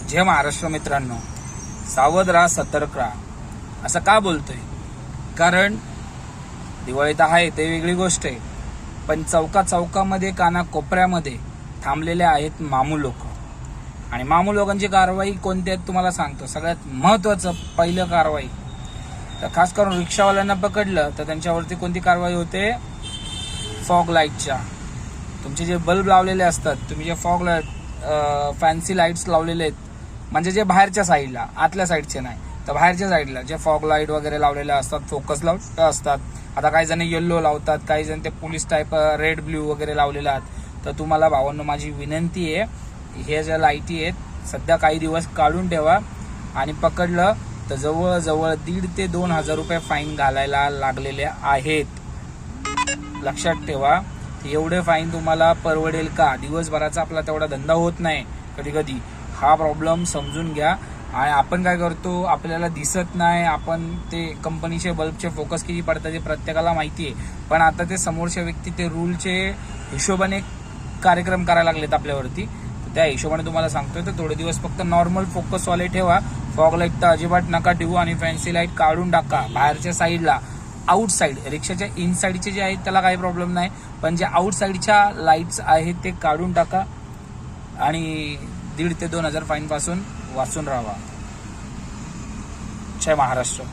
जय महाराष्ट्र मित्रांनो, सावध राहा, सतर्क राहा. असं का बोलतोय? कारण दिवाळी तर आहे ते वेगळी गोष्ट आहे, पण चौकामध्ये कानाकोपऱ्यामध्ये थांबलेले आहेत मामू लोक. आणि मामू लोकांची कारवाई कोणती आहे तुम्हाला सांगतो. सगळ्यात महत्वाचं पहिलं कारवाई तर खास करून रिक्षावाल्यांना पकडलं तर त्यांच्यावरती कोणती कारवाई होते? फॉग लाईटच्या. तुमचे जे बल्ब लावलेले असतात, तुम्ही जे फॉग लाईट फॅन्सी लाईट्स लावलेले आहेत, म्हणजे जे बाहेरच्या साईडला, आतल्या साईडचे नाही तर बाहेरच्या साईडला जे फॉग लाईट वगैरे लावलेले असतात, फोकस लाईट असतात. आता काही जण येल्लो लावतात, काही जण ते पोलीस टाईप रेड ब्ल्यू वगैरे लावलेले आहेत. तर तुम्हाला भावांनो माझी विनंती आहे, हे ज्या लाईटी आहेत सध्या काही दिवस काढून ठेवा. आणि पकडलं तर जवळजवळ 1,500 ते 2,000 रुपये फाईन घालायला लागलेले आहेत. लक्षात ठेवा. एवढे फाईन तुम्हाला परवडेल का? दिवसभराचा आपला तेवढा धंदा होत नाही कधी कधी. हा प्रॉब्लेम समजून घ्या. आणि आपण काय करतो, आपल्याला दिसत नाही, आपण ते कंपनीचे बल्बचे फोकस किती पडतात ते प्रत्येकाला माहिती आहे. पण आता ते समोरच्या व्यक्ती ते रूलचे हिशोबाने कार्यक्रम करायला लागलेत आपल्यावरती. त्या हिशोबाने तुम्हाला सांगतोय, तर थोडे दिवस फक्त नॉर्मल फोकसवाले ठेवा. फॉग लाईट तर अजिबात नका ठेवू. आणि फॅन्सी लाईट काढून टाका बाहेरच्या साईडला. आउट साईड, रिक्षाच्या इन साईडचे जे आहेत त्याला काही प्रॉब्लेम नाही, पण जे आउट साईडच्या लाईट्स आहेत ते काढून टाका. आणि 1,500 ते 2,000 फाईन पासून वाचून राहा. जय महाराष्ट्र.